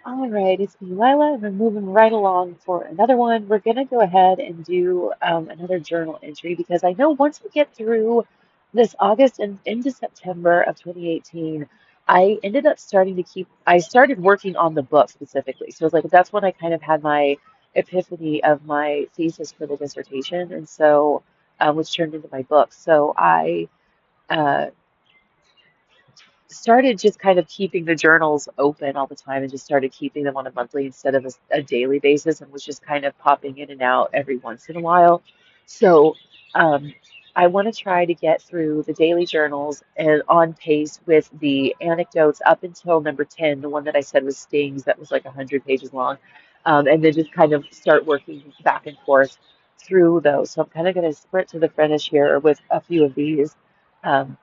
All right, it's me, Lila, and we're moving right along for another one. We're going to go ahead and do another journal entry because I know once we get through this August and into September of 2018, I ended up I started working on the book specifically. So it's like that's when I kind of had my epiphany of my thesis for the dissertation, and so which turned into my book. So I uh, started just kind of keeping the journals open all the time and just started keeping them on a monthly instead of a daily basis and was just kind of popping in and out every once in a while. So um, I want to try to get through the daily journals and on pace with the anecdotes up until number 10, the one that I said was Stings, that was like 100 pages long, and then just kind of start working back and forth through those. So I'm kind of going to sprint to the finish here with a few of these. Um,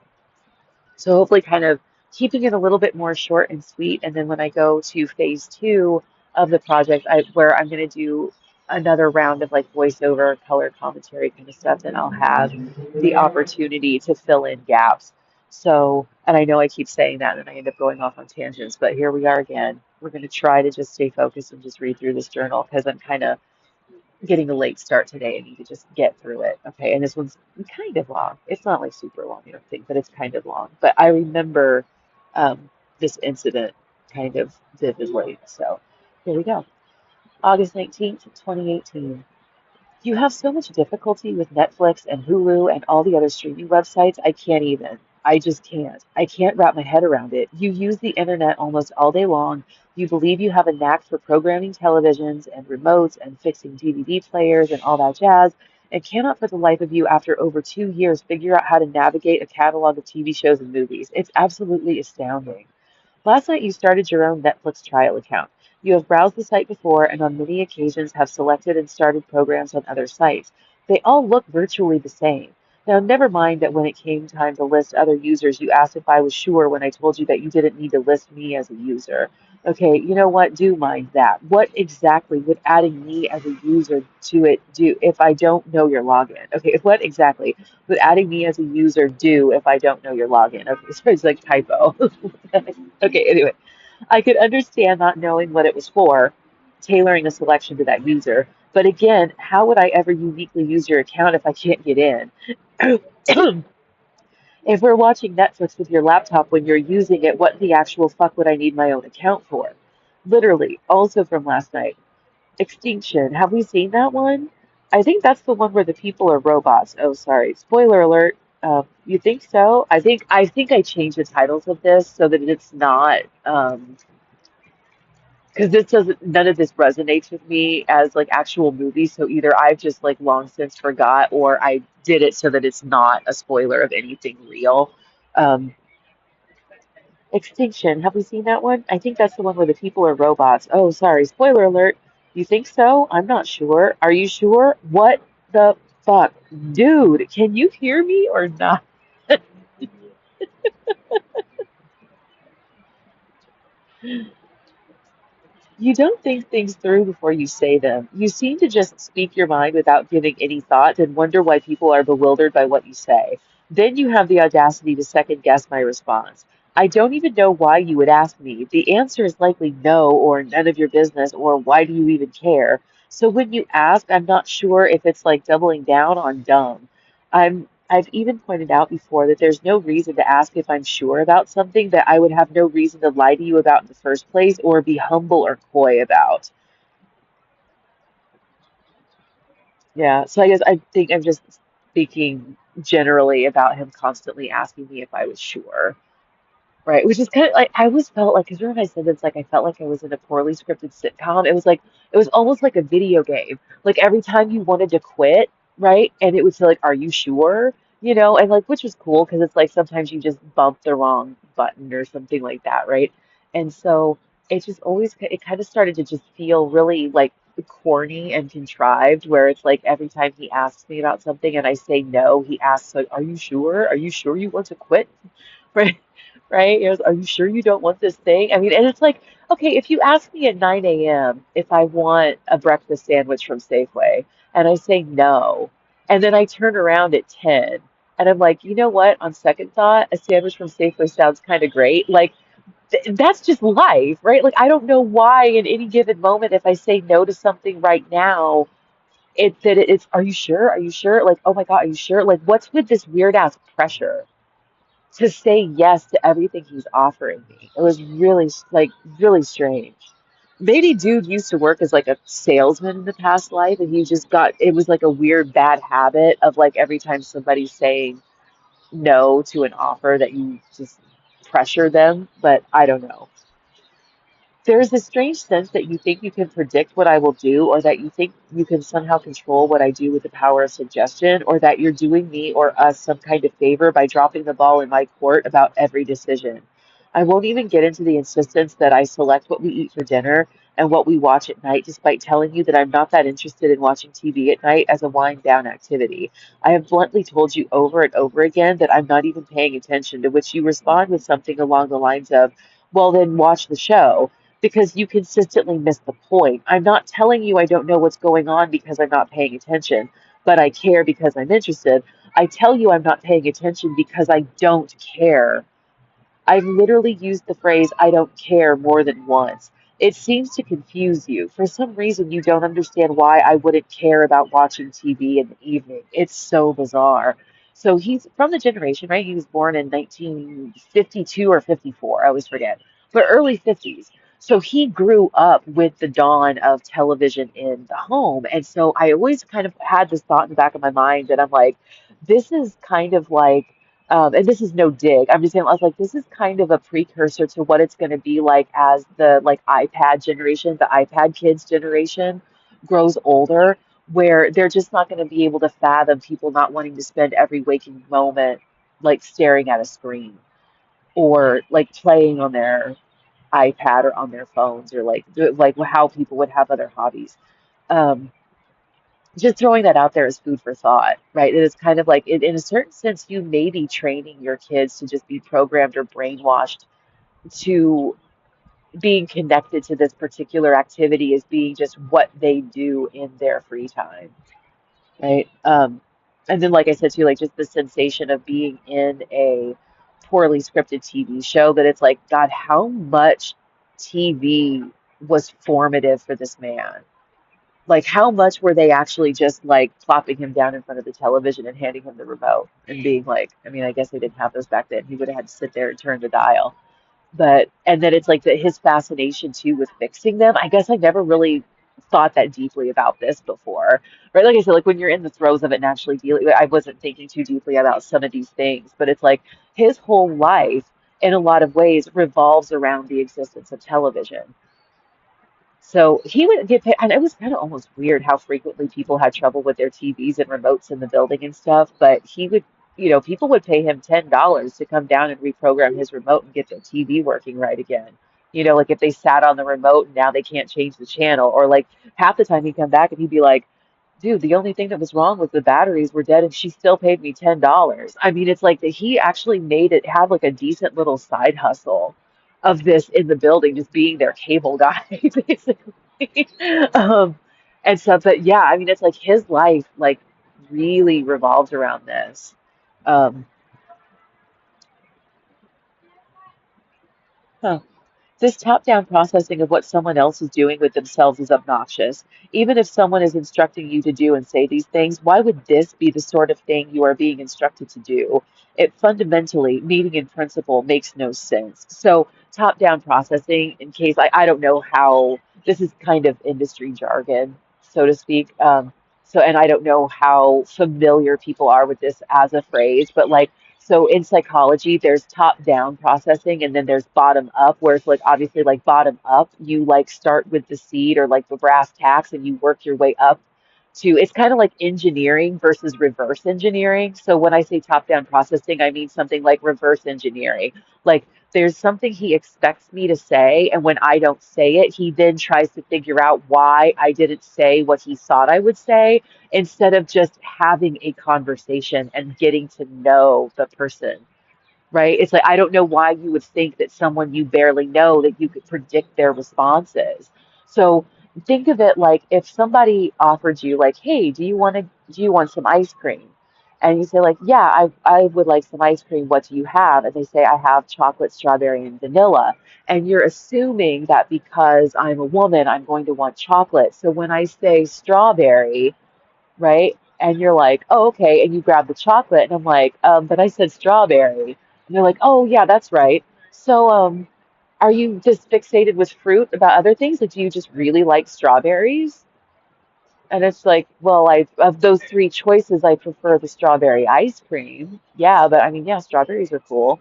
so hopefully kind of keeping it a little bit more short and sweet. And then when I go to phase two of the project, where I'm going to do another round of like voiceover, color commentary kind of stuff, then I'll have the opportunity to fill in gaps. So, and I know I keep saying that and I end up going off on tangents, but here we are again. We're going to try to just stay focused and just read through this journal because I'm kind of getting a late start today. I need to just get through it. Okay, and this one's kind of long. It's not like super long, I don't think, but it's kind of long. But I remember this incident kind of vividly. So here we go. August 19th, 2018. You have so much difficulty with Netflix and Hulu and all the other streaming websites. I can't even. I just can't. I can't wrap my head around it. You use the internet almost all day long. You believe you have a knack for programming televisions and remotes and fixing DVD players and all that jazz, and cannot for the life of you, after over 2 years, figure out how to navigate a catalog of TV shows and movies. It's absolutely astounding. Last night you started your own Netflix trial account. You have browsed the site before and on many occasions have selected and started programs on other sites. They all look virtually the same. Now, never mind that when it came time to list other users, you asked if I was sure when I told you that you didn't need to list me as a user. Okay, you know what? Do mind that. What exactly would adding me as a user to it do if I don't know your login? Okay, what exactly would adding me as a user do if I don't know your login? Okay, so it's like typo. Okay, anyway, I could understand not knowing what it was for, tailoring a selection to that user. But again, how would I ever uniquely use your account if I can't get in? If we're watching Netflix with your laptop when you're using it, what the actual fuck would I need my own account for? Literally, also from last night. Extinction. Have we seen that one? I think that's the one where the people are robots. Oh, sorry. Spoiler alert. You think so? I think I changed the titles of this so that it's not because this doesn't none of this resonates with me as like actual movies. So either I've just like long since forgot or I did it so that it's not a spoiler of anything real. Um, Extinction. Have we seen that one? I think that's the one where the people are robots. Oh, sorry. Spoiler alert. You think so? I'm not sure. Are you sure? What the fuck? Dude, can you hear me or not? You don't think things through before you say them. You seem to just speak your mind without giving any thought and wonder why people are bewildered by what you say. Then you have the audacity to second guess my response. I don't even know why you would ask me. The answer is likely no, or none of your business, or why do you even care? So when you ask, I'm not sure if it's like doubling down on dumb. I've even pointed out before that there's no reason to ask if I'm sure about something that I would have no reason to lie to you about in the first place or be humble or coy about. Yeah, so I guess I think I'm just speaking generally about him constantly asking me if I was sure. Right, which is kind of like I always felt like, because remember I said this, like I felt like I was in a poorly scripted sitcom. It was like it was almost like a video game. Like every time you wanted to quit, right, and it would say like, "Are you sure?" And like which was cool because it's like sometimes you just bump the wrong button or something like that, right? And so it just always it kind of started to just feel really like corny and contrived, where it's like every time he asks me about something and I say no, he asks like, "Are you sure? Are you sure you want to quit?" Right? Right? He goes, are you sure you don't want this thing? I mean, and it's like, okay, if you ask me at 9 a.m. if I want a breakfast sandwich from Safeway, and I say no, and then I turn around at 10, and I'm like, you know what? On second thought, a sandwich from Safeway sounds kind of great. Like, That's just life, right? Like, I don't know why in any given moment, if I say no to something right now, it's, are you sure? Are you sure? Like, oh my God, are you sure? Like, what's with this weird ass pressure to say yes to everything he's offering me? It was really, like, really strange. Maybe dude used to work as like a salesman in the past life, and he just got, it was like a weird bad habit of like every time somebody's saying no to an offer that you just pressure them, but I don't know. There's this strange sense that you think you can predict what I will do, or that you think you can somehow control what I do with the power of suggestion, or that you're doing me or us some kind of favor by dropping the ball in my court about every decision. I won't even get into the insistence that I select what we eat for dinner and what we watch at night, despite telling you that I'm not that interested in watching TV at night as a wind down activity. I have bluntly told you over and over again that I'm not even paying attention, to which you respond with something along the lines of, well, then watch the show, because you consistently miss the point. I'm not telling you I don't know what's going on because I'm not paying attention, but I care because I'm interested. I tell you I'm not paying attention because I don't care. I've literally used the phrase "I don't care" more than once. It seems to confuse you. For some reason, you don't understand why I wouldn't care about watching TV in the evening. It's so bizarre. So he's from the generation, right? He was born in 1952 or 54, I always forget, but early 50s. So he grew up with the dawn of television in the home. And so I always kind of had this thought in the back of my mind that I'm like, this is kind of like, and this is no dig. I'm just saying, I was like, this is kind of a precursor to what it's going to be like as the like iPad generation, the iPad kids generation grows older, where they're just not going to be able to fathom people not wanting to spend every waking moment like staring at a screen or like playing on their iPad or on their phones, or like how people would have other hobbies. Um, just throwing that out there as food for thought, right? It is kind of like, in a certain sense, you may be training your kids to just be programmed or brainwashed to being connected to this particular activity as being just what they do in their free time, right? And then, like I said too, like just the sensation of being in a poorly scripted TV show, that it's like, God, how much TV was formative for this man? Like, how much were they actually just like plopping him down in front of the television and handing him the remote and being like, I mean, I guess they didn't have those back then. He would have had to sit there and turn the dial. But, and then it's like his fascination too with fixing them. I guess I never really thought that deeply about this before, right? Like I said, like when you're in the throes of it, naturally dealing, I wasn't thinking too deeply about some of these things, but it's like his whole life in a lot of ways revolves around the existence of television. So he would get paid, and it was kind of almost weird how frequently people had trouble with their TVs and remotes in the building and stuff. But he would, people would pay him $10 to come down and reprogram his remote and get their TV working right again. Like if they sat on the remote and now they can't change the channel, or like half the time he'd come back and he'd be like, dude, the only thing that was wrong was the batteries were dead and she still paid me $10. I mean, it's like that he actually made it have like a decent little side hustle of this in the building, just being their cable guy, basically. Um, and so, but yeah, I mean, it's like his life like really revolves around this. Um, huh. This top-down processing of what someone else is doing with themselves is obnoxious. Even if someone is instructing you to do and say these things, why would this be the sort of thing you are being instructed to do? It fundamentally, meaning in principle, makes no sense. So, top-down processing, in case I don't know how this is kind of industry jargon, so to speak. So, and I don't know how familiar people are with this as a phrase, but like, so in psychology, there's top down processing and then there's bottom up, where it's like obviously like bottom up, you like start with the seed or like the brass tacks and you work your way up to, it's kind of like engineering versus reverse engineering. So when I say top down processing, I mean something like reverse engineering. Like there's something he expects me to say, and when I don't say it, he then tries to figure out why I didn't say what he thought I would say, instead of just having a conversation and getting to know the person, right? It's like, I don't know why you would think that someone you barely know that you could predict their responses. So think of it like if somebody offered you like, hey, do you want some ice cream? And you say like, yeah, I would like some ice cream. What do you have? And they say, I have chocolate, strawberry, and vanilla. And you're assuming that because I'm a woman, I'm going to want chocolate. So when I say strawberry, right? And you're like, oh, okay. And you grab the chocolate, and I'm like, but I said strawberry. And they're like, oh, yeah, that's right. So, are you just fixated with fruit about other things? Like, do you just really like strawberries? And it's like, well, I of those three choices, I prefer the strawberry ice cream. Yeah, but I mean, yeah, strawberries are cool.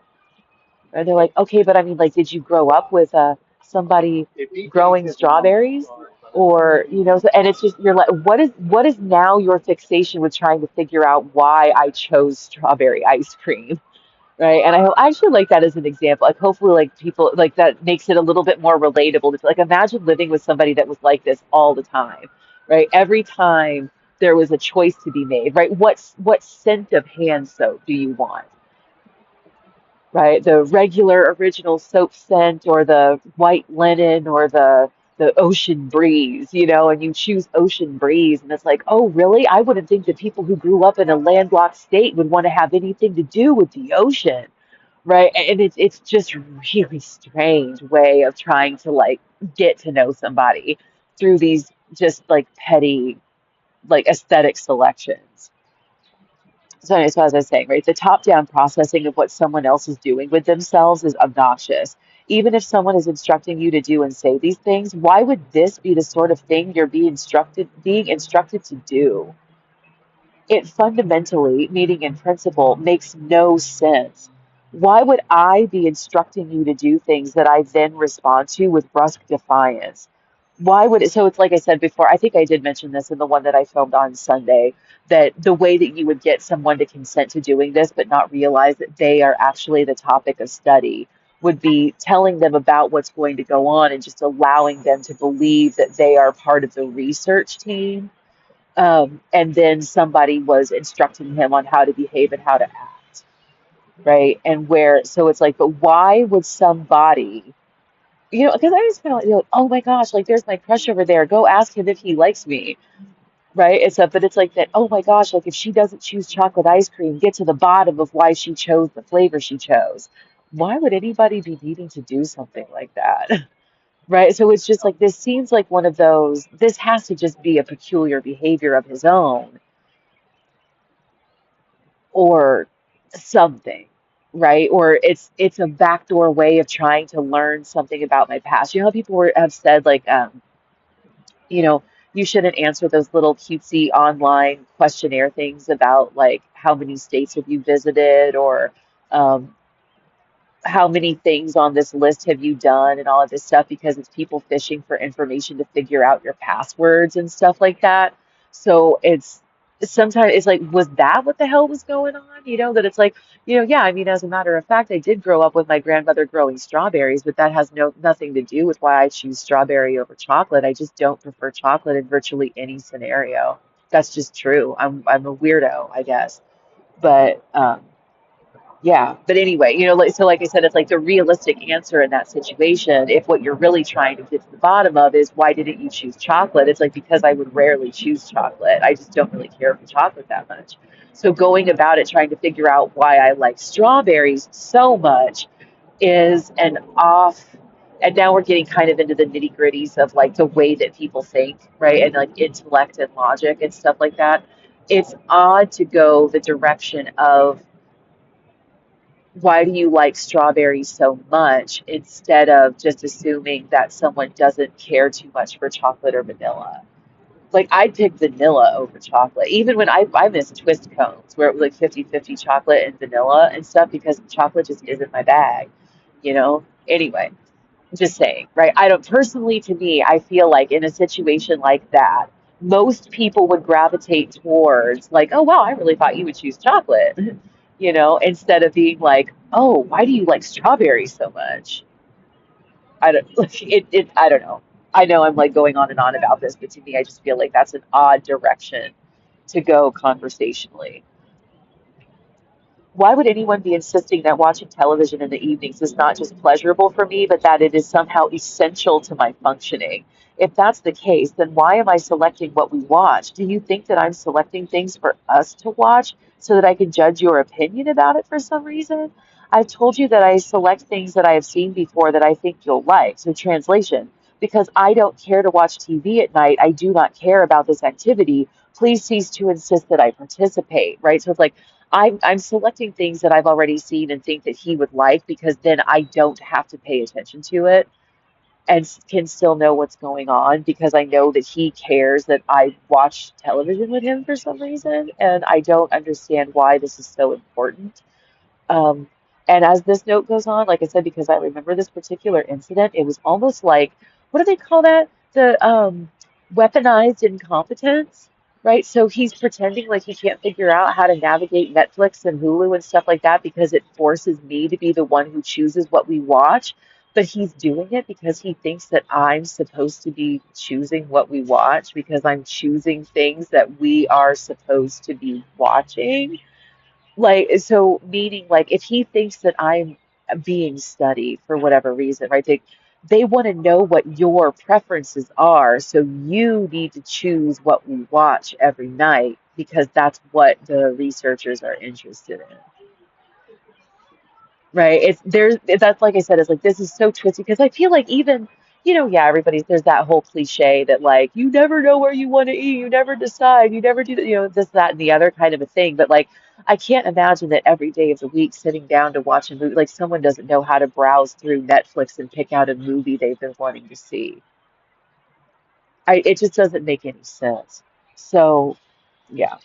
And they're like, okay, but I mean, like, did you grow up with somebody growing strawberries? Or, and it's just you're like, what is now your fixation with trying to figure out why I chose strawberry ice cream? Right. And I actually like that as an example. Like hopefully like people like that makes it a little bit more relatable. It's like imagine living with somebody that was like this all the time, right? Every time there was a choice to be made, right? What scent of hand soap do you want? Right? The regular original soap scent or the white linen or the ocean breeze, and you choose ocean breeze and it's like, oh, really? I wouldn't think that people who grew up in a landlocked state would want to have anything to do with the ocean. Right. And it's just really strange way of trying to like get to know somebody through these just like petty like aesthetic selections. So as I was saying, right, the top-down processing of what someone else is doing with themselves is obnoxious. Even if someone is instructing you to do and say these things, why would this be the sort of thing you're being instructed to do? It fundamentally, meaning in principle, makes no sense. Why would I be instructing you to do things that I then respond to with brusque defiance? Why would it? So it's like I said before, I think I did mention this in the one that I filmed on Sunday, that the way that you would get someone to consent to doing this, but not realize that they are actually the topic of study, would be telling them about what's going to go on and just allowing them to believe that they are part of the research team, and then somebody was instructing him on how to behave and how to act, right? And so it's like, but why would somebody, because I just kind of like, oh my gosh, like there's my crush over there. Go ask him if he likes me, right? But it's like that, oh my gosh, like if she doesn't choose chocolate ice cream, get to the bottom of why she chose the flavor she chose. Why would anybody be needing to do something like that? Right? So it's just like this seems like one of those, this has to just be a peculiar behavior of his own or something, right? Or it's a backdoor way of trying to learn something about my past. You know how have said like, you know, you shouldn't answer those little cutesy online questionnaire things about like how many states have you visited or um, how many things on this list have you done and all of this stuff because it's people fishing for information to figure out your passwords and stuff like that. So it's sometimes it's like, was that what the hell was going on? That it's like, yeah, I mean, as a matter of fact, I did grow up with my grandmother growing strawberries, but that has nothing to do with why I choose strawberry over chocolate. I just don't prefer chocolate in virtually any scenario. That's just true. I'm a weirdo, I guess. But yeah, but anyway, like I said, it's like the realistic answer in that situation. If what you're really trying to get to the bottom of is why didn't you choose chocolate? It's like because I would rarely choose chocolate. I just don't really care for chocolate that much. So going about it, trying to figure out why I like strawberries so much is an off. And now we're getting kind of into the nitty gritties of like the way that people think, right? And like intellect and logic and stuff like that. It's odd to go the direction of why do you like strawberries so much instead of just assuming that someone doesn't care too much for chocolate or vanilla. Like I'd pick vanilla over chocolate, even when I miss twist cones where it was like 50-50 chocolate and vanilla and stuff because chocolate just isn't my bag. Anyway, just saying, right? I don't personally, to me, I feel like in a situation like that, most people would gravitate towards like, oh wow, I really thought you would choose chocolate, instead of being like, oh, why do you like strawberries so much? I don't like I don't know. I know I'm like going on and on about this, but to me, I just feel like that's an odd direction to go conversationally. Why would anyone be insisting that watching television in the evenings is not just pleasurable for me, but that it is somehow essential to my functioning? If that's the case, then why am I selecting what we watch? Do you think that I'm selecting things for us to watch so that I can judge your opinion about it for some reason. I've told you that I select things that I have seen before that I think you'll like. So, translation, because I don't care to watch TV at night, I do not care about this activity. Please cease to insist that I participate, right? So it's like I'm selecting things that I've already seen and think that he would like because then I don't have to pay attention to it and can still know what's going on because I know that he cares that I watch television with him for some reason, and I don't understand why this is so important. Um, and as this note goes on, like I said, because I remember this particular incident, it was almost like, what do they call that? The weaponized incompetence, right? So he's pretending like he can't figure out how to navigate Netflix and Hulu and stuff like that because it forces me to be the one who chooses what we watch. But he's doing it because he thinks that I'm supposed to be choosing what we watch because I'm choosing things that we are supposed to be watching. Like, so meaning like if he thinks that I'm being studied for whatever reason, right? They want to know what your preferences are, so you need to choose what we watch every night because that's what the researchers are interested in. Right. It's there's that's like I said, it's like this is so twisty because I feel like even, yeah, everybody's there's that whole cliche that like you never know where you want to eat, you never decide, you never do that, this, that, and the other kind of a thing. But like I can't imagine that every day of the week sitting down to watch a movie, like someone doesn't know how to browse through Netflix and pick out a movie they've been wanting to see. It just doesn't make any sense. So yeah.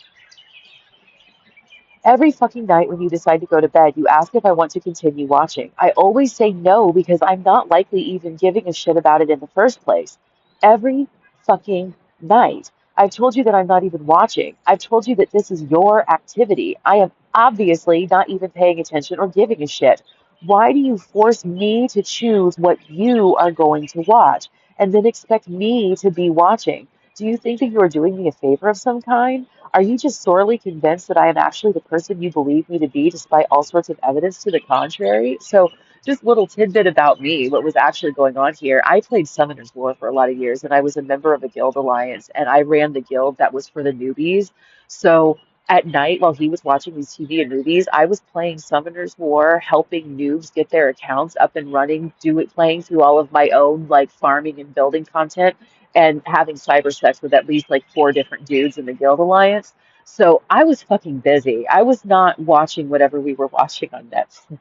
Every fucking night when you decide to go to bed, you ask if I want to continue watching. I always say no because I'm not likely even giving a shit about it in the first place. Every fucking night. I've told you that I'm not even watching. I've told you that this is your activity. I am obviously not even paying attention or giving a shit. Why do you force me to choose what you are going to watch and then expect me to be watching? Do you think that you are doing me a favor of some kind? Are you just sorely convinced that I am actually the person you believe me to be, despite all sorts of evidence to the contrary? So, just little tidbit about me, what was actually going on here. I played Summoner's War for a lot of years, and I was a member of a guild alliance, and I ran the guild that was for the newbies. So, at night, while he was watching these TV and movies, I was playing Summoner's War, helping noobs get their accounts up and running, playing through all of my own like farming and building content and having cyber sex with at least like four different dudes in the Guild Alliance. So I was fucking busy. I was not watching whatever we were watching on Netflix.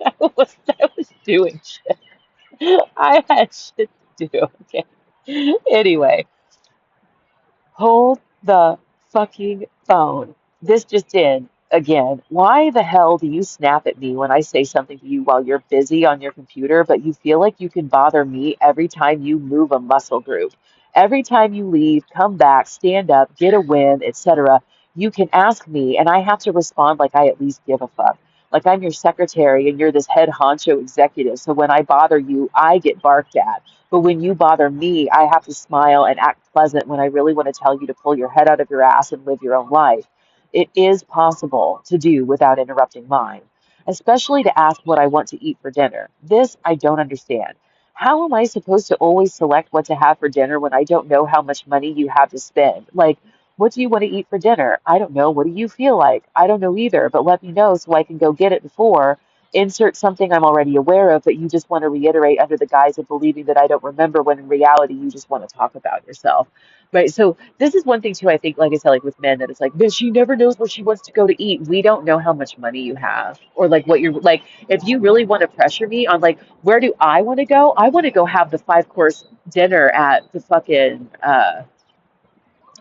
I was doing shit. I had shit to do. Okay. Anyway, hold the fucking phone. This just in. Again, why the hell do you snap at me when I say something to you while you're busy on your computer, but you feel like you can bother me every time you move a muscle group? Every time you leave, come back, stand up, get a win, etc., you can ask me, and I have to respond like I at least give a fuck. Like I'm your secretary and you're this head honcho executive. So when I bother you, I get barked at. But when you bother me, I have to smile and act pleasant when I really want to tell you to pull your head out of your ass and live your own life. It is possible to do without interrupting mine, especially to ask what I want to eat for dinner. This I don't understand. How am I supposed to always select what to have for dinner when I don't know how much money you have to spend? Like, what do you want to eat for dinner? I don't know. What do you feel like? I don't know either, but let me know so I can go get it before. Insert something I'm already aware of, but you just want to reiterate under the guise of believing that I don't remember when in reality you just want to talk about yourself. Right. So this is one thing too, I think, like I said, like with men, that it's like, "Bitch, she never knows where she wants to go to eat." We don't know how much money you have or like what you're like. If you really want to pressure me on like, where do I want to go? I want to go have the 5 course dinner at the fucking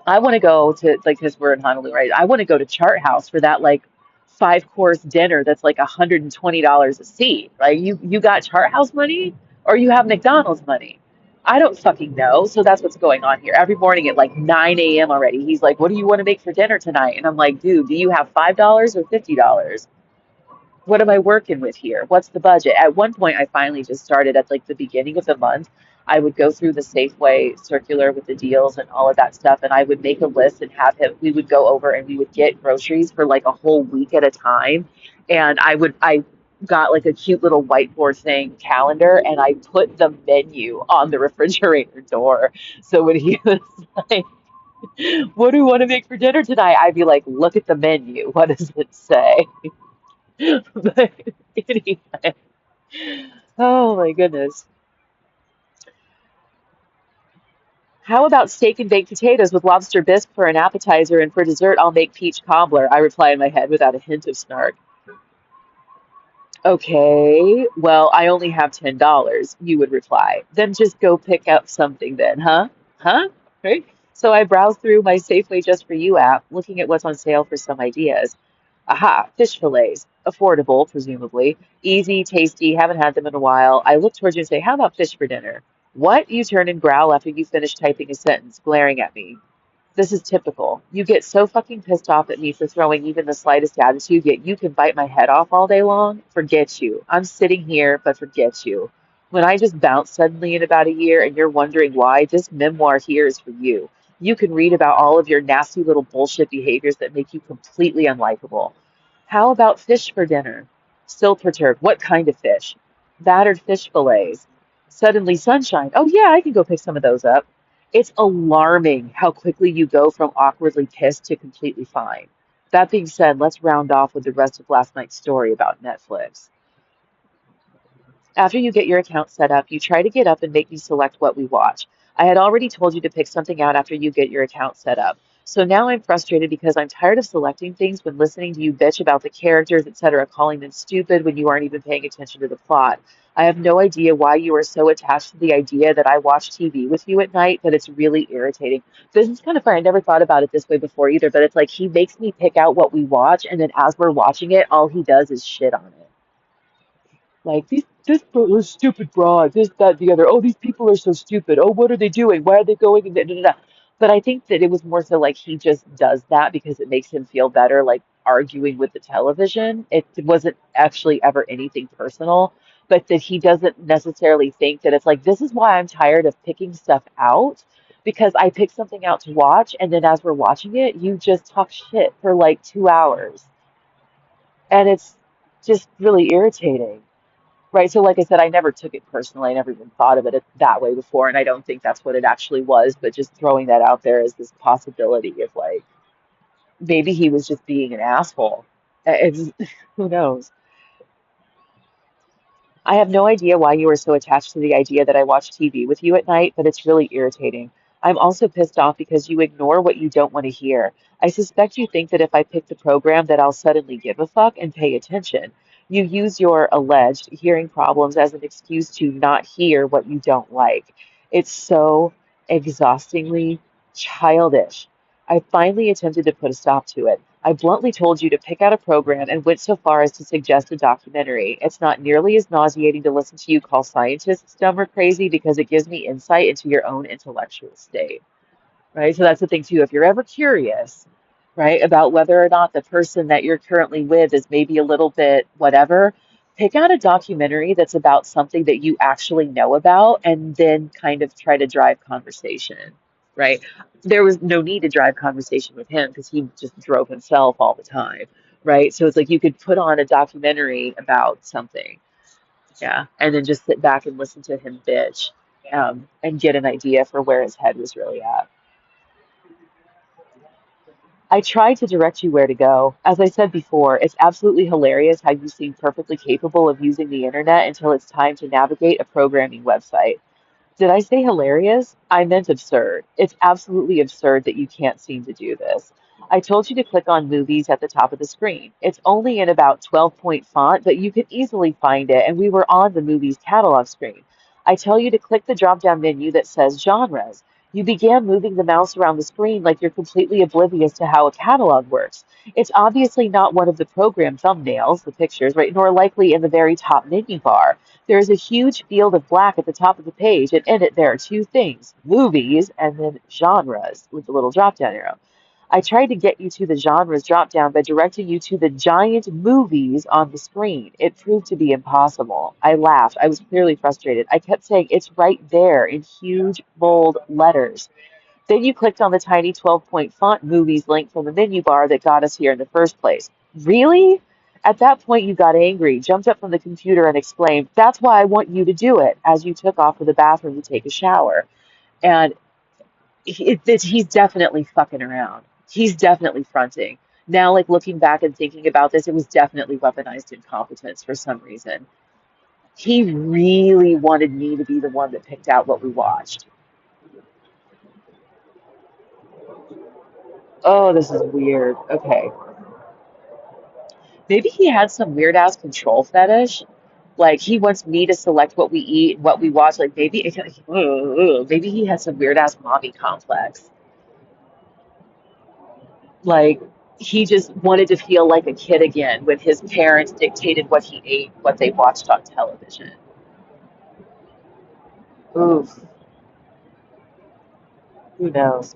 I want to go to like because we're in Honolulu, right? I want to go to Chart House for that like 5 course dinner that's like $120 a seat. Right? You got Chart House money or you have McDonald's money? I don't fucking know. So that's what's going on here. Every morning at like 9 a.m. already, he's like, "What do you want to make for dinner tonight?" And I'm like, "Dude, do you have $5 or $50? What am I working with here? What's the budget?" At one point, I finally just started at like the beginning of the month. I would go through the Safeway circular with the deals and all of that stuff, and I would make a list and have him. We would go over and we would get groceries for like a whole week at a time. And I got like a cute little whiteboard thing calendar, and I put the menu on the refrigerator door. So when he was like, What do you want to make for dinner tonight? I'd be like, look at the menu. What does it say? But anyway, oh my goodness. How about steak and baked potatoes with lobster bisque for an appetizer, and for dessert, I'll make peach cobbler? I reply in my head without a hint of snark. Okay, well, I only have $10, you would reply. Then just go pick up something then, huh? Huh? Right? So I browse through my Safeway Just For You app, looking at what's on sale for some ideas. Aha, fish fillets. Affordable, presumably. Easy, tasty, haven't had them in a while. I look towards you and say, how about fish for dinner? What? You turn and growl after you finish typing a sentence, glaring at me. This is typical. You get so fucking pissed off at me for throwing even the slightest attitude, yet you can bite my head off all day long. Forget you. I'm sitting here, but forget you. When I just bounce suddenly in about a year and you're wondering why, this memoir here is for you. You can read about all of your nasty little bullshit behaviors that make you completely unlikable. How about fish for dinner? Still perturbed. What kind of fish? Battered fish fillets. Suddenly sunshine. Oh yeah, I can go pick some of those up. It's alarming how quickly you go from awkwardly pissed to completely fine. That being said, let's round off with the rest of last night's story about Netflix. After you get your account set up, you try to get up and make me select what we watch. I had already told you to pick something out after you get your account set up. So now I'm frustrated because I'm tired of selecting things when listening to you bitch about the characters, etc., calling them stupid when you aren't even paying attention to the plot. I have no idea why you are so attached to the idea that I watch TV with you at night, but it's really irritating. This is kind of fun. I never thought about it this way before either, but it's like he makes me pick out what we watch, and then as we're watching it, all he does is shit on it. Like this stupid broad, this, that, the other. Oh, these people are so stupid. Oh, what are they doing? Why are they going? And da, da, da, da. But I think that it was more so like he just does that because it makes him feel better, like arguing with the television. It wasn't actually ever anything personal, but that he doesn't necessarily think that it's like, this is why I'm tired of picking stuff out because I pick something out to watch, and then as we're watching it, you just talk shit for like 2 hours. And it's just really irritating. Right. So, like I said, I never took it personally. I never even thought of it that way before. And I don't think that's what it actually was. But just throwing that out there as this possibility of like maybe he was just being an asshole. It's, who knows? I have no idea why you are so attached to the idea that I watch TV with you at night, but it's really irritating. I'm also pissed off because you ignore what you don't want to hear. I suspect you think that if I pick the program that I'll suddenly give a fuck and pay attention. You use your alleged hearing problems as an excuse to not hear what you don't like. It's so exhaustingly childish. I finally attempted to put a stop to it. I bluntly told you to pick out a program and went so far as to suggest a documentary. It's not nearly as nauseating to listen to you call scientists dumb or crazy because it gives me insight into your own intellectual state, right? So that's the thing too. If you're ever curious, right, about whether or not the person that you're currently with is maybe a little bit whatever, pick out a documentary that's about something that you actually know about and then kind of try to drive conversation, right? There was no need to drive conversation with him because he just drove himself all the time, right? So it's like you could put on a documentary about something, yeah, and then just sit back and listen to him bitch, and get an idea for where his head was really at. I tried to direct you where to go. As I said before, it's absolutely hilarious how you seem perfectly capable of using the internet until it's time to navigate a programming website. Did I say hilarious? I meant absurd. It's absolutely absurd that you can't seem to do this. I told you to click on movies at the top of the screen. It's only in about 12-point font, but you could easily find it, and we were on the movie's catalog screen. I tell you to click the drop-down menu that says genres. You began moving the mouse around the screen like you're completely oblivious to how a catalog works. It's obviously not one of the program thumbnails, the pictures, right, nor likely in the very top menu bar. There is a huge field of black at the top of the page, and in it there are two things, movies and then genres with the little drop down arrow. I tried to get you to the genres drop down by directing you to the giant movies on the screen. It proved to be impossible. I laughed. I was clearly frustrated. I kept saying, it's right there in huge, bold letters. Then you clicked on the tiny 12-point font movies link from the menu bar that got us here in the first place. Really? At that point, you got angry, jumped up from the computer, and exclaimed, that's why I want you to do it, as you took off to the bathroom to take a shower. And he's definitely fucking around. He's definitely fronting. Now, like looking back and thinking about this, it was definitely weaponized incompetence for some reason. He really wanted me to be the one that picked out what we watched. Oh, this is weird. Okay. Maybe he had some weird ass control fetish. Like he wants me to select what we eat and what we watch. Like maybe he has some weird ass mommy complex. Like he just wanted to feel like a kid again when his parents dictated what he ate, what they watched on television. Oof, who knows?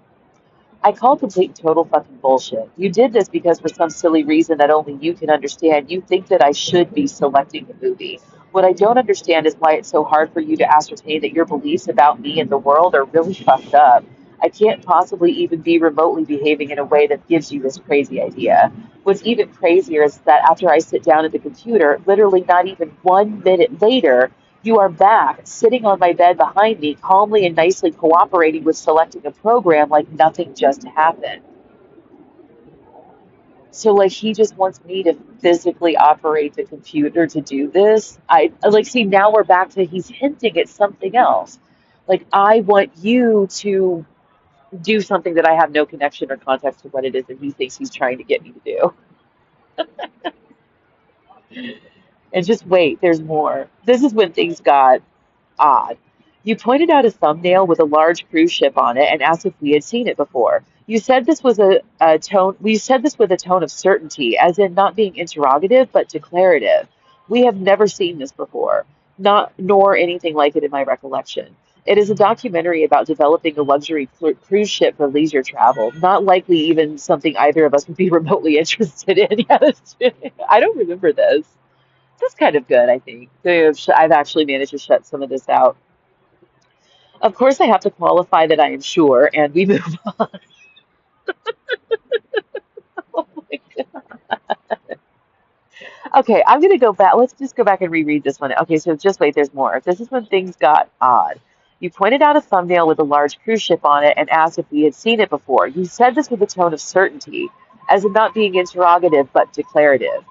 I call complete and total fucking bullshit. You did this because for some silly reason that only you can understand, you think that I should be selecting the movie. What I don't understand is why it's so hard for you to ascertain that your beliefs about me and the world are really fucked up. I can't possibly even be remotely behaving in a way that gives you this crazy idea. What's even crazier is that after I sit down at the computer, literally not even 1 minute later, you are back, sitting on my bed behind me, calmly and nicely cooperating with selecting a program like nothing just happened. So, like, he just wants me to physically operate the computer to do this. Like, see, now we're back to he's hinting at something else. Like, I want you to do something that I have no connection or context to what it is that he thinks he's trying to get me to do. And just wait, there's more. This is when things got odd. You pointed out a thumbnail with a large cruise ship on it and asked if we had seen it before. You said this was a tone. We said this with a tone of certainty, as in not being interrogative but declarative. We have never seen this before, not nor anything like it in my recollection. It is a documentary about developing a luxury cruise ship for leisure travel. Not likely even something either of us would be remotely interested in. Yes, I don't remember this. That's kind of good, I think. I've actually managed to shut some of this out. Of course, I have to qualify that I am sure, and we move on. Oh my God. Okay, I'm going to go back. Let's just go back and reread this one. Okay, so just wait, there's more. This is when things got odd. You pointed out a thumbnail with a large cruise ship on it and asked if we had seen it before. You said this with a tone of certainty, as in not being interrogative but declarative.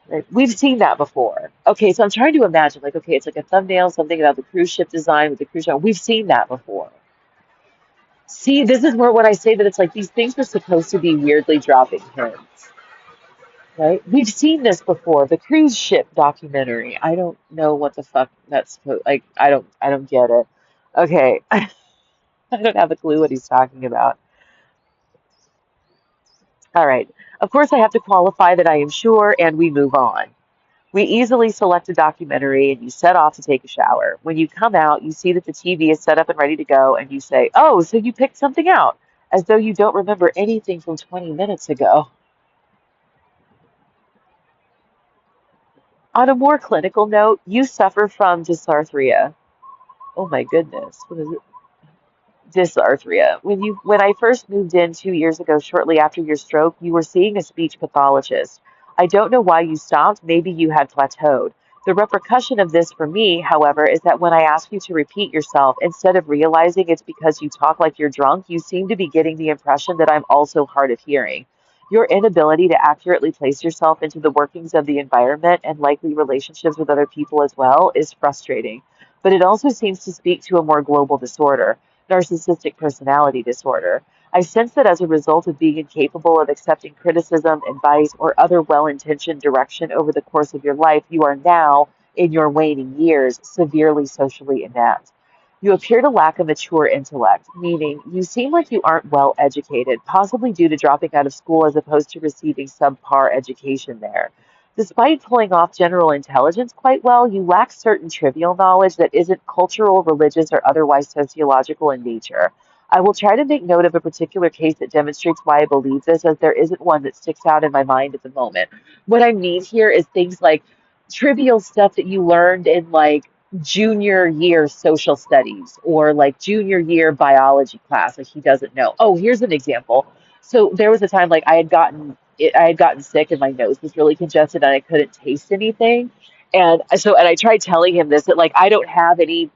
Right? We've seen that before. Okay, so I'm trying to imagine, like, okay, it's like a thumbnail, something about the cruise ship design with the cruise ship. We've seen that before. See, this is where when I say that it's like these things were supposed to be weirdly dropping hints, right? We've seen this before. The cruise ship documentary. I don't know what the fuck that's supposed like. I don't get it. Okay, I don't have a clue what he's talking about. All right. Of course, I have to qualify that I am sure, and we move on. We easily select a documentary and you set off to take a shower. When you come out, you see that the TV is set up and ready to go, and you say, "Oh, so you picked something out," as though you don't remember anything from 20 minutes ago. On a more clinical note, you suffer from dysarthria. Oh my goodness. What is it? Dysarthria. When I first moved in 2 years ago, shortly after your stroke, you were seeing a speech pathologist. I don't know why you stopped. Maybe you had plateaued. The repercussion of this for me, however, is that when I ask you to repeat yourself, instead of realizing it's because you talk like you're drunk, you seem to be getting the impression that I'm also hard of hearing. Your inability to accurately place yourself into the workings of the environment and likely relationships with other people as well is frustrating. But it also seems to speak to a more global disorder, narcissistic personality disorder. I sense that as a result of being incapable of accepting criticism, advice, or other well intentioned direction over the course of your life, you are now, in your waning years, severely socially inept. You appear to lack a mature intellect, meaning you seem like you aren't well educated, possibly due to dropping out of school as opposed to receiving subpar education there. Despite pulling off general intelligence quite well, you lack certain trivial knowledge that isn't cultural, religious, or otherwise sociological in nature. I will try to make note of a particular case that demonstrates why I believe this, as there isn't one that sticks out in my mind at the moment. What I mean here is things like trivial stuff that you learned in like junior year social studies or like junior year biology class, like he doesn't know. Oh, here's an example. So there was a time like I had gotten sick and my nose was really congested and I couldn't taste anything. And I tried telling him this that like I don't have any.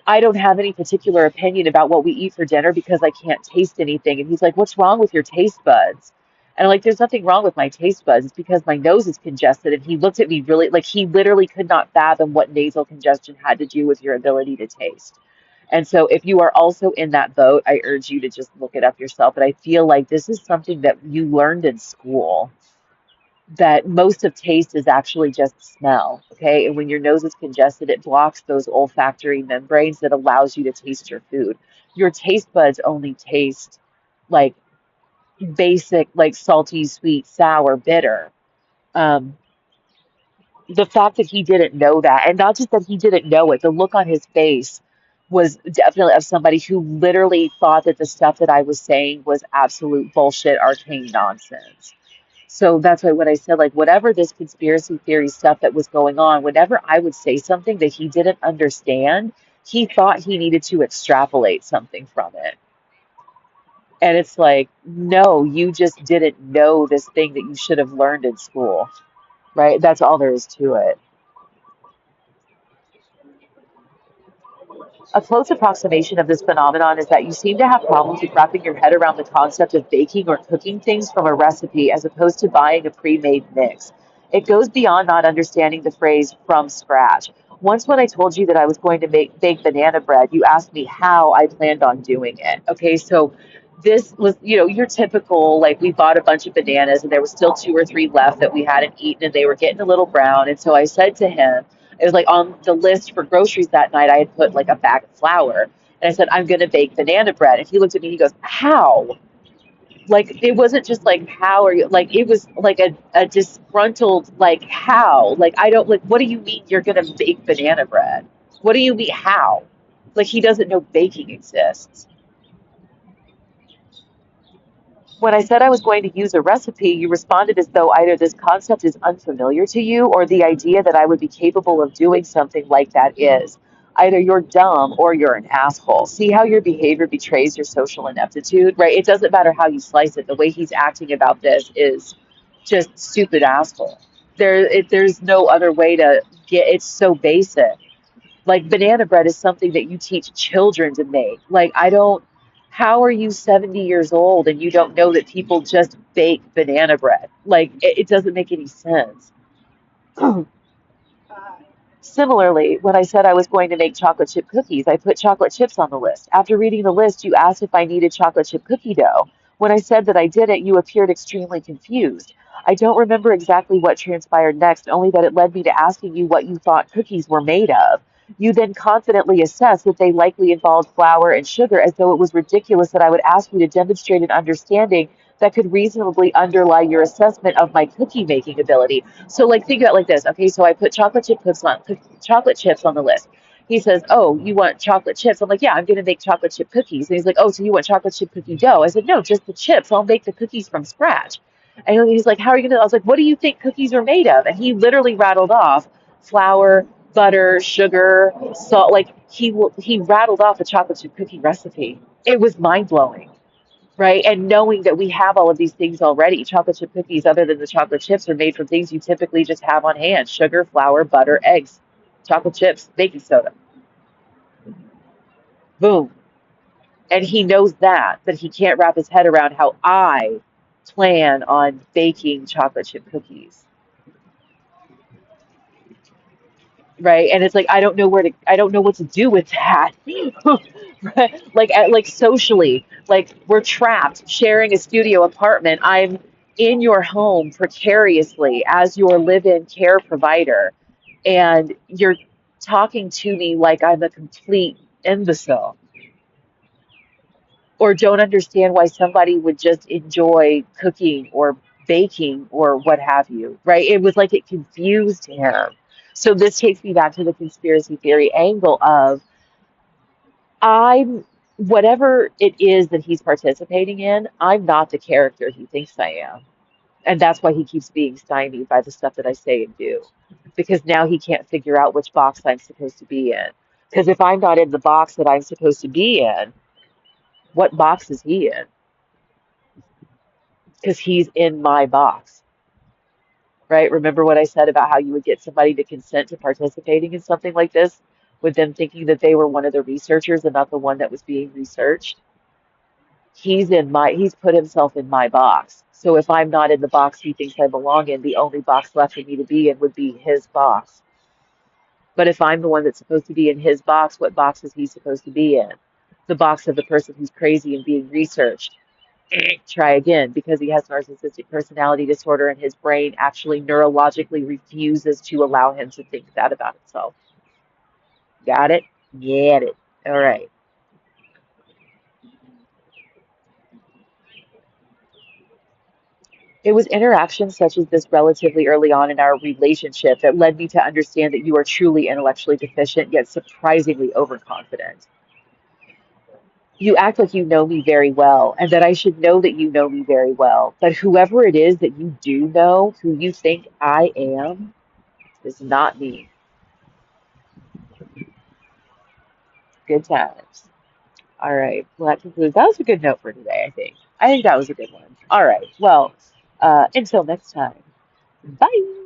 I don't have any particular opinion about what we eat for dinner because I can't taste anything. And he's like, what's wrong with your taste buds? And I'm like, there's nothing wrong with my taste buds. It's because my nose is congested. And he looked at me really, like he literally could not fathom what nasal congestion had to do with your ability to taste. And so if you are also in that boat, I urge you to just look it up yourself. But I feel like this is something that you learned in school, that most of taste is actually just smell, okay? And when your nose is congested, it blocks those olfactory membranes that allows you to taste your food. Your taste buds only taste like basic, like salty, sweet, sour, bitter. Um, the fact that he didn't know that, and not just that he didn't know it, the look on his face was definitely of somebody who literally thought that the stuff that I was saying was absolute bullshit, arcane nonsense. So that's why when I said, like, whatever this conspiracy theory stuff that was going on, whenever I would say something that he didn't understand, he thought he needed to extrapolate something from it. And it's like, no, you just didn't know this thing that you should have learned in school, right? That's all there is to it. A close approximation of this phenomenon is that you seem to have problems with wrapping your head around the concept of baking or cooking things from a recipe as opposed to buying a pre-made mix. It goes beyond not understanding the phrase from scratch. Once when I told you that I was going to bake banana bread, you asked me how I planned on doing it. Okay, so this was, your typical, like we bought a bunch of bananas and there was still two or three left that we hadn't eaten and they were getting a little brown. And so I said to him, it was like on the list for groceries that night, I had put like a bag of flour. And I said, I'm going to bake banana bread. And he looked at me, he goes, how? Like, it wasn't just like, how are you? Like, it was like a disgruntled, like, how? Like, I don't, like, what do you mean you're going to bake banana bread? What do you mean, how? Like, he doesn't know baking exists. When I said I was going to use a recipe, you responded as though either this concept is unfamiliar to you or the idea that I would be capable of doing something like that is. Either you're dumb or you're an asshole. See how your behavior betrays your social ineptitude, right? It doesn't matter how you slice it. The way he's acting about this is just stupid asshole. There's no other way to get. It's so basic. Like banana bread is something that you teach children to make. Like, I don't, how are you 70 years old and you don't know that people just bake banana bread? Like, it doesn't make any sense. Similarly, when I said I was going to make chocolate chip cookies, I put chocolate chips on the list. After reading the list, you asked if I needed chocolate chip cookie dough. When I said that I didn't, you appeared extremely confused. I don't remember exactly what transpired next, only that it led me to asking you what you thought cookies were made of. You then confidently assessed that they likely involved flour and sugar, as though it was ridiculous that I would ask you to demonstrate an understanding that could reasonably underlie your assessment of my cookie making ability. So like think about it like this. Okay, so I put chocolate chips on the list. He says, "Oh, you want chocolate chips?" I'm like, "Yeah, I'm going to make chocolate chip cookies." And he's like, "Oh, so you want chocolate chip cookie dough?" I said, "No, just the chips. I'll make the cookies from scratch." And he's like, "How are you going to?" I was like, "What do you think cookies are made of?" And he literally rattled off flour, butter, sugar, salt. Like he rattled off a chocolate chip cookie recipe. It was mind blowing, right? And knowing that we have all of these things already, chocolate chip cookies, other than the chocolate chips, are made from things you typically just have on hand: sugar, flour, butter, eggs, chocolate chips, baking soda. Boom. And he knows that, but he can't wrap his head around how I plan on baking chocolate chip cookies. Right. And it's like I don't know what to do with that. Right? Like socially, like we're trapped sharing a studio apartment. I'm in your home precariously as your live-in care provider, and you're talking to me like I'm a complete imbecile or don't understand why somebody would just enjoy cooking or baking or what have you, right? It was like it confused him. So this takes me back to the conspiracy theory angle of I'm whatever it is that he's participating in, I'm not the character he thinks I am. And that's why he keeps being stymied by the stuff that I say and do. Because now he can't figure out which box I'm supposed to be in. Because if I'm not in the box that I'm supposed to be in, what box is he in? Because he's in my box, right? Remember what I said about how you would get somebody to consent to participating in something like this? with them thinking that they were one of the researchers and not the one that was being researched. He's put himself in my box. So if I'm not in the box he thinks I belong in, the only box left for me to be in would be his box. But if I'm the one that's supposed to be in his box, what box is he supposed to be in? The box of the person who's crazy and being researched. Try again, because he has narcissistic personality disorder and his brain actually neurologically refuses to allow him to think that about himself. Got it? Get it. All right. It was interactions such as this relatively early on in our relationship that led me to understand that you are truly intellectually deficient, yet surprisingly overconfident. You act like you know me very well, and that I should know that you know me very well. But whoever it is that you do know, who you think I am, is not me. Good times. All right. Well, that concludes. That was a good note for today, I think. I think that was a good one. All right. Well, until next time. Bye.